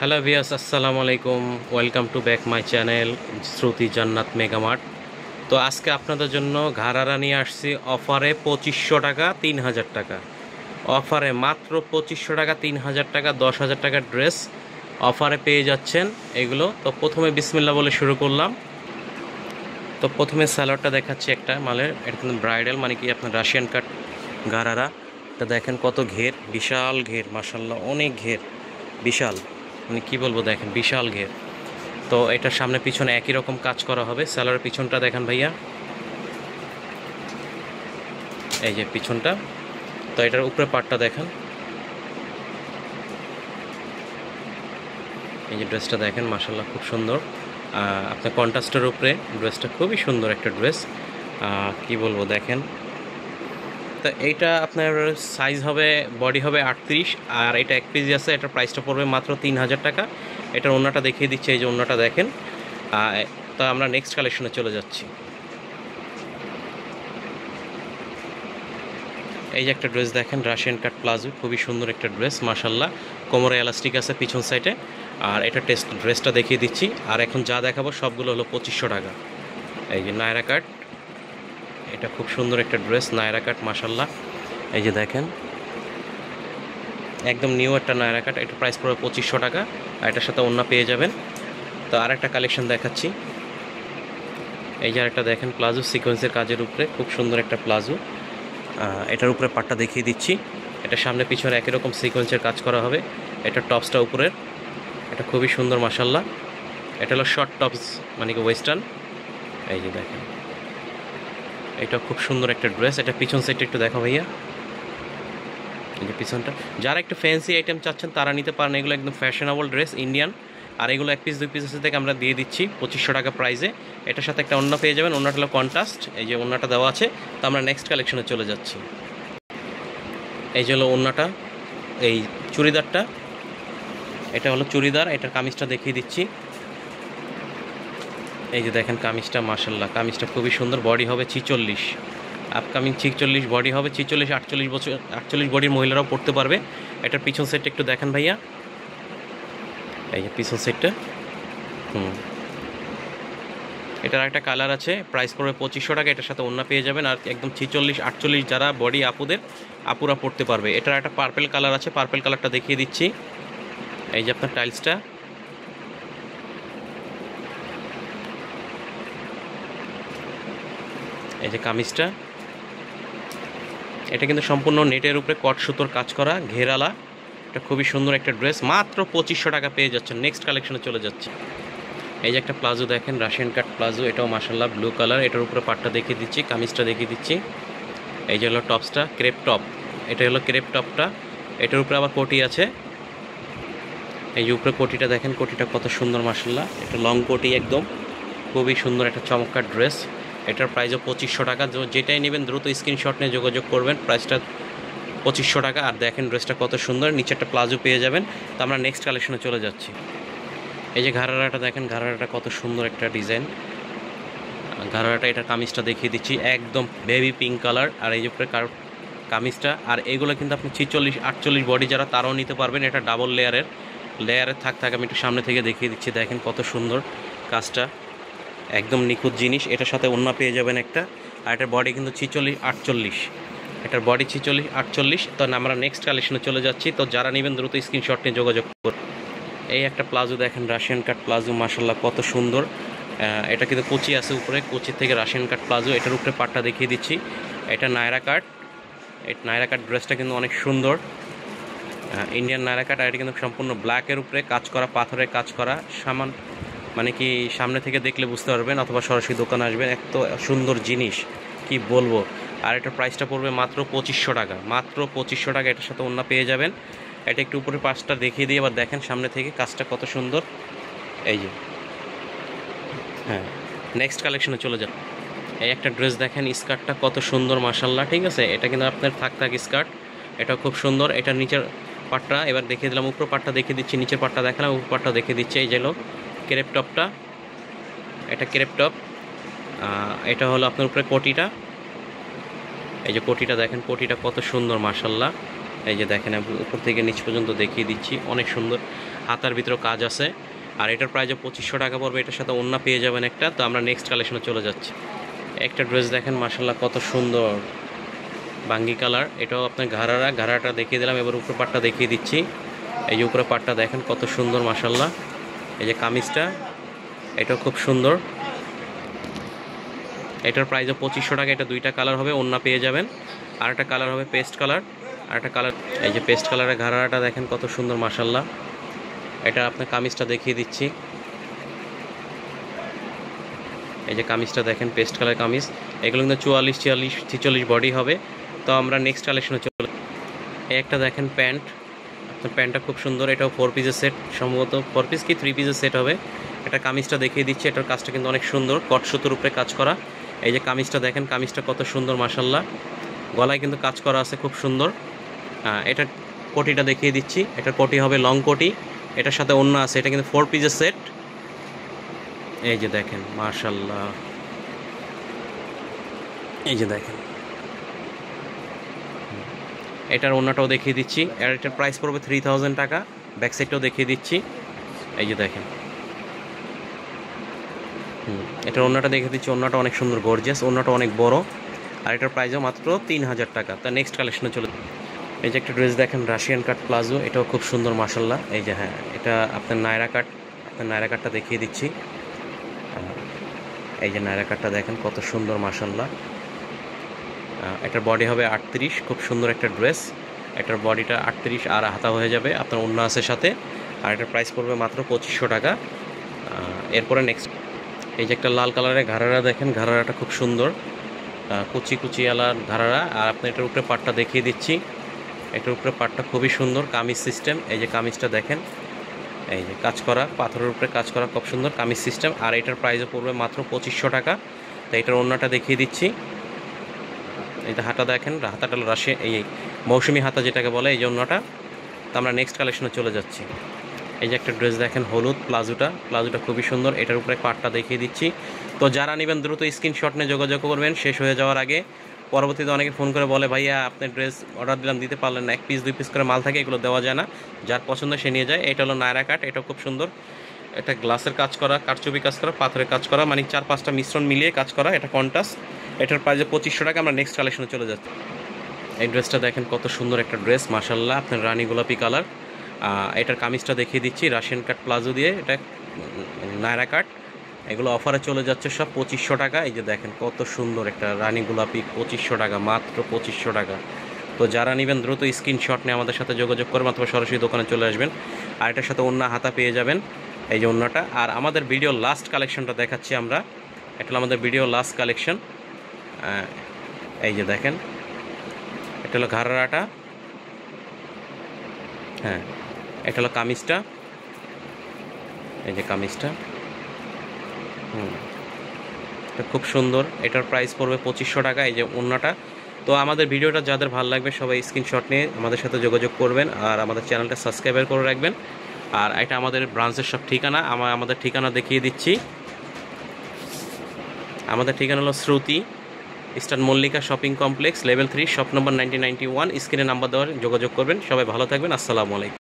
Hello viewers, আসসালামু আলাইকুম। Welcome to back my channel Shruti Jannat Megamart. তো আজকে আপনাদের জন্য ঘাড়ারা নিয়ে আসছি অফারে 2500 টাকা 3000 টাকা। অফারে মাত্র 2500 টাকা 3000 টাকা, 10,000 টাকার ড্রেস অফারে পেয়ে যাচ্ছেন এগুলো। তো প্রথমে বিসমিল্লাহ বলে শুরু করলাম। তো প্রথমে স্যালোয়ারটা দেখাচ্ছি একটা মালের, এটা কিন্তু ব্রাইডাল, মানে কি আপনার রাশিয়ান কাট গারারা। এটা দেখেন কত ঘের, বিশাল ঘের, মাশাল্লাহ অনেক ঘের, বিশাল, মানে কি বলবো, দেখেন বিশাল ঘের। তো এটার সামনে পিছনে একই রকম কাজ করা হবে। স্যালোয়ারের পিছনটা দেখেন ভাইয়া, এই যে পিছনটা। তো এটার উপরে পাটটা দেখেন, এই যে ড্রেসটা দেখেন, মাশাল্লাহ খুব সুন্দর। আপনার কন্ট্রাস্টের উপরে ড্রেসটা খুবই সুন্দর একটা ড্রেস, কি বলবো দেখেন। তো এইটা আপনার সাইজ হবে, বডি হবে 38, আর এটা 1 পিস আছে। এটার প্রাইসটা পড়বে মাত্র 3000 টাকা। এটার ওন্নাটা দেখিয়ে দিচ্ছে, এই যে ওন্নাটা দেখেন। তো আমরা নেক্সট কালেকশনে চলে যাচ্ছি। এই যে একটা ড্রেস দেখেন, রাশিয়ান কাট প্লাজো, খুবই সুন্দর একটা ড্রেস মাশাল্লাহ। কোমরে এলাস্টিক আছে পিছন সাইডে। আর এটা ড্রেসটা দেখিয়ে দিচ্ছি। আর এখন যা দেখাবো সবগুলো হলো 2500 টাকা। এই যে নায়রা কাট, এটা খুব সুন্দর একটা ড্রেস, নায়রা কাট মাশাল্লাহ। এই যে দেখেন, একদম নিউ একটা নায়রা কাট। এটা প্রাইস পড়বে 2500 টাকা, আর এটার সাথে ওন্না পেয়ে যাবেন। তো আর একটা কালেকশন দেখাচ্ছি। এই যে আরেকটা দেখেন, প্লাজো সিকোয়েন্সের কাজের উপরে, খুব সুন্দর একটা প্লাজো। এটার উপরে পাটটা দেখিয়ে দিচ্ছি। এটা সামনে পিছনে একই রকম সিকোয়েন্সের কাজ করা হবে। এটা টপসটা উপরের, এটা খুবই সুন্দর মাশাল্লাহ। এটা হলো শর্ট টপস, মানে কি ওয়েস্টার্ন। এই যে দেখেন, এটা খুব সুন্দর একটা ড্রেস। এটা পিছন সাইডটা একটু দেখো ভাইয়া, এই যে পিছনটা। যারা একটু ফ্যান্সি আইটেম চাচ্ছেন তারা নিতে পারেন, এগুলো একদম ফ্যাশনেবল ড্রেস, ইন্ডিয়ান। আর এগুলো 1 পিস 2 পিস থেকে আমরা দিয়ে দিচ্ছি 2500 টাকা প্রাইসে। এটার সাথে একটা ওন্না পেয়ে যাবেন, ওন্নাটা হলো কন্ট্রাস্ট, এই যে ওন্নাটা দেওয়া আছে। তো আমরা নেক্সট কালেকশনে চলে যাচ্ছি। এই যে হলো ওন্নাটা, এই চুড়িদারটা, এটা হলো চুড়িদার। এটার কামিজটা দেখিয়ে দিচ্ছি। এই যে দেখেন কামিজটা, মাশাল্লাহ কামিজটা খুবই সুন্দর। বডি হবে 46, আপকামিং 46 বডি হবে। 46 48 বছর, 48 বডির মহিলারাও পড়তে পারবে। এটার পিছন সাইডটা একটু দেখেন ভাইয়া, এই যে পিছন সাইডটা। এটার একটা কালার আছে, প্রাইস পড়বে 2500 টাকা। এটার সাথে ওন্না পেয়ে যাবেন। আর একদম 46 48 যারা বডি আপুদের, আপুরা পড়তে পারবে। এটার একটা পার্পেল কালার আছে, পার্পেল কালারটা দেখিয়ে দিচ্ছি। এই যে আপনার টাইলসটা, এই যে কামিজটা। এটা কিন্তু সম্পূর্ণ নেটের উপরে কট সুতোর কাজ করা, ঘেরালা। এটা খুবই সুন্দর একটা ড্রেস, মাত্র 2500 টাকা পেয়ে যাচ্ছেন। নেক্সট কালেকশনে চলে যাচ্ছে। এই যে একটা প্লাজো দেখেন, রাশিয়ান কাট প্লাজো, এটাও মাশাল্লাহ ব্লু কালার। এটার উপরে পাটটা দেখিয়ে দিচ্ছি, কামিজটা দেখিয়ে দিচ্ছি। এই যে হলো টপসটা, ক্রেপ টপ, এটা হলো ক্রেপ টপটা। এটার উপরে আবার কোটি আছে। এই যে উপরে কোটিটা দেখেন, কোটিটা কত সুন্দর মাশাল্লাহ। এটা লং কোটি একদম, খুবই সুন্দর একটা চমৎকার ড্রেস। এটার প্রাইসও 2500 টাকা। যেটাই নেবেন দ্রুত স্ক্রিনশট নিয়ে যোগাযোগ করবেন। প্রাইসটা 2500 টাকা। আর দেখেন ড্রেসটা কত সুন্দর, নিচে একটা প্লাজো পেয়ে যাবেন। তো আমরা নেক্সট কালেকশনে চলে যাচ্ছি। এই যে ঘাড়ারাটা দেখেন, ঘাড়ারাটা কত সুন্দর একটা ডিজাইন, ঘাড়ারাটা। এটার কামিজটা দেখিয়ে দিচ্ছি, একদম বেবি পিঙ্ক কালার। আর এই যে উপরে কামিজটা। আর এগুলো কিন্তু আপনি 46 48 বডি যারা, তারাও নিতে পারবেন। এটা ডাবল লেয়ারের থাক। আমি একটু সামনে থেকে দেখিয়ে দিচ্ছি, দেখেন কত সুন্দর কাজটা, একদম নিখুঁত জিনিস। এটার সাথে ওন্না পেয়ে যাবেন একটা। আর এটার বডি কিন্তু 46 48, এটার বডি 46 48। তো আমরা নেক্সট কালেকশনে চলে যাচ্ছি। তো যারা নেবেন দ্রুত স্ক্রিনশট নিয়ে যোগাযোগ করুন। এই একটা প্লাজো দেখেন, রাশিয়ান কাট প্লাজো, মাশাল্লাহ কত সুন্দর। এটা কিন্তু কুচি আছে উপরে, কুচির থেকে রাশিয়ান কাট প্লাজো। এটার উপরে পাটটা দেখিয়ে দিচ্ছি। এটা নায়রা কাট, এই নায়রা কাট ড্রেসটা কিন্তু অনেক সুন্দর, ইন্ডিয়ান নায়রা কাট। আর এটা কিন্তু সম্পূর্ণ ব্ল্যাকের উপরে কাজ করা, পাথরের কাজ করা। মানে কি সামনে থেকে দেখলে বুঝতে পারবেন, অথবা সরাসরি দোকানে আসবেন, এত সুন্দর জিনিস কি বলবো। আর এটার প্রাইসটা পড়বে মাত্র 2500 টাকা, মাত্র 2500 টাকা। এটার সাথে ওন্না পেয়ে যাবেন। এটা একটু উপরে পাশটা দেখিয়ে দিয়ে আবার দেখেন সামনে থেকে কাজটা কত সুন্দর। এই যে, হ্যাঁ, নেক্সট কালেকশনে চলে যান। এই একটা ড্রেস দেখেন, স্কার্টটা কত সুন্দর মাশাল্লাহ, ঠিক আছে। এটা কিন্তু আপনার থাক স্কার্ট, এটা খুব সুন্দর। এটার নিচের পাটটা এবার দেখিয়ে দিলাম, উপর পাটটা দেখিয়ে দিচ্ছি, নিচের পাটটা দেখালাম, উপর পাটটা দেখিয়ে দিচ্ছি। এই যে হলো ক্রেপ টপটা, এটা ক্রেপ টপ। এটা হলো আপনার উপরে কোটিটা, এই যে কোটিটা দেখেন, কোটিটা কত সুন্দর মাশাল্লাহ। এই যে দেখেন, উপর থেকে নিচ পর্যন্ত দেখিয়ে দিচ্ছি, অনেক সুন্দর। হাতার ভিতরেও কাজ আছে। আর এটার প্রাইস 2500 টাকা পড়বে, এটার সাথে ওড়না পেয়ে যাবেন একটা। তো আমরা নেক্সট কালেকশনে চলে যাচ্ছি। একটা ড্রেস দেখেন মাশাআল্লাহ কত সুন্দর, বাঙ্গি কালার, এটাও আপনার ঘাড়াটা দেখিয়ে দিলাম। এবার উপরে পাটটা দেখিয়ে দিচ্ছি। এই যে উপরে পাটটা দেখেন কত সুন্দর মাশাআল্লাহ। এই যে কামিজটা, এটাও খুব সুন্দর। এটার প্রাইস 2500 টাকা। এটা দুইটা কালার হবে, ওড়না পেয়ে যাবেন। আর একটা কালার হবে পেস্ট কালার, আর একটা কালার এই যে পেস্ট কালারের ঘাড়াটা দেখেন কত সুন্দর মাশাআল্লাহ। এটা আপনার কামিজটা দেখিয়ে দিচ্ছি। এই যে কামিজটা দেখেন পেস্ট কালার কামিজ। এগুলো কিন্তু 44, 46, 46 বডি হবে। তো আমরা নেক্সট কালেকশনে চলে। এই একটা দেখেন প্যান্ট, আপনার প্যান্টটা খুব সুন্দর। এটাও 4 পিসের সেট, সম্ভবত 4 পিস কি 3 পিসের সেট হবে। এটা কামিজটা দেখিয়ে দিচ্ছি। এটার কাজটা কিন্তু অনেক সুন্দর, কট সুতোর উপরে কাজ করা। এই যে কামিজটা দেখেন, কামিজটা কত সুন্দর মাশাআল্লাহ। গলায় কিন্তু কাজ করা আছে খুব সুন্দর। এটার কোটিটা দেখিয়ে দিচ্ছি। এটার কোটি হবে লং কোটি, এটার সাথে ওড়না আছে। এটা কিন্তু 4 পিসের সেট। এই যে দেখেন মাশাআল্লাহ, এই যে দেখেন এটার ওড়নাটাও দেখিয়ে দিচ্ছি। আর এটার প্রাইস পড়বে 3000 টাকা। ব্যাক সাইডটাও দেখিয়ে দিচ্ছি। এই যে দেখেন এটার ওড়নাটা দেখিয়ে দিচ্ছি। ওড়নাটা অনেক সুন্দর, গর্জিয়াস, ওড়নাটা অনেক বড়। আর এটার প্রাইসও মাত্র 3000 টাকা। তা নেক্সট কালেকশনে চলে। এই যে একটা ড্রেস দেখেন রাশিয়ান কাট প্লাজো, এটাও খুব সুন্দর মাশাআল্লাহ। এই যে হ্যাঁ, এটা আপনার নায়রা কাট, আপনার নায়রা কাটটা দেখিয়ে দিচ্ছি। এই যে নায়রা কাটটা দেখেন কত সুন্দর মাশাআল্লাহ। এটার বডি হবে 38, খুব সুন্দর একটা ড্রেস। এটার বডিটা 38 আর হাতা হয়ে যাবে, আপনার ওড়না আছে সাথে। আর এটার প্রাইস পড়বে মাত্র 2500 টাকা। এরপরে নেক্সট এই যে একটা লাল কালারের ঘাড়ারা দেখেন, ঘাড়ারাটা খুব সুন্দর, কুচি কুচি আলার ঘাড়ারা। আর আপনি এটার উপরে পাটটা দেখিয়ে দিচ্ছি। এটার উপরে পাটটা খুবই সুন্দর, কামিজ সিস্টেম। এই যে কামিজটা দেখেন, এই যে কাজ করা, পাথরের উপরে কাজ করা, খুব সুন্দর কামিজ সিস্টেম। আর এটার প্রাইসও পড়বে মাত্র 2500 টাকা। তো এটার ওড়নাটা দেখিয়ে দিচ্ছি। এই যে হাতা দেখেন, হাতাটা রাশিয়া, এই মৌসুমি হাতা যেটাকে বলে, এই যে ওড়নাটা। তো আমরা নেক্সট কালেকশনে চলে যাচ্ছি। এই যে একটা ড্রেস দেখেন হলুদ, প্লাজোটা খুবই সুন্দর। এটার উপরে পাটটা দেখিয়ে দিচ্ছি। তো যারা নেবেন দ্রুত স্ক্রিনশট নিয়ে যোগাযোগ করবেন শেষ হয়ে যাওয়ার আগে। পরবর্তীতে অনেকে ফোন করে বলে ভাইয়া আপনার ড্রেস অর্ডার দিলাম, দিতে পারলেন না। 1 পিস 2 পিস করে মাল থাকে, এগুলো দেওয়া যায় না। যার পছন্দ সে নিয়ে যায়। এটা হলো নায়রা কাট, এটাও খুব সুন্দর। এটা গ্লাসের কাজ করা, কারচুপি কাজ করা, পাথরের কাজ করা, মানে 4-5টা মিশ্রণ মিলিয়ে কাজ করা। এটা কন্ট্রাস্ট। এটার প্রাইস 2500 টাকা। আমরা নেক্সট কালেকশনে চলে যাচ্ছি। এই ড্রেসটা দেখেন কত সুন্দর একটা ড্রেস মাশাআল্লাহ, আপনার রানী গোলাপি কালার। এটার কামিজটা দেখিয়ে দিচ্ছি, রাশিয়ান কাট প্লাজো দিয়ে, এটা নায়রা কাট। এগুলো অফারে চলে যাচ্ছে সব 2500 টাকা। এই যে দেখেন কত সুন্দর একটা রানী গোলাপি, 2500 টাকা, মাত্র 2500 টাকা। তো যারা নেবেন দ্রুত স্ক্রিনশট নিয়ে আমাদের সাথে যোগাযোগ করবেন অথবা সরাসরি দোকানে চলে আসবেন। আর এটার সাথে ওড়না হাতা পেয়ে যাবেন, এই যে ওড়নাটা। আর আমাদের ভিডিও লাস্ট কালেকশনটা দেখাচ্ছি আমরা। এটা হলো আমাদের ভিডিও লাস্ট কালেকশন। এই যে দেখেন, এটা হলো ঘাড়াটা, হ্যাঁ এটা হলো কামিজটা। এই যে কামিজটা, এটা খুব সুন্দর। এটার প্রাইস পড়বে 2500 টাকা। এই যে ওড়নাটা। তো আমাদের ভিডিওটা যাদের ভালো লাগবে সবাই স্ক্রিনশট নিয়ে আমাদের সাথে যোগাযোগ করবেন। আর আমাদের চ্যানেলটা সাবস্ক্রাইব করে রাখবেন। আর এটা আমাদের ব্রাঞ্চের সব ঠিকানা, আমাদের ঠিকানা দেখিয়ে দিচ্ছি। আমাদের ঠিকানা হলো Shruti Eastern Mallika shopping complex, level 3, shop number 1991। স্ক্রিনে নাম্বার দেওয়ার যোগাযোগ করবেন। সবাই ভালো থাকবেন। আসসালামু আলাইকুম।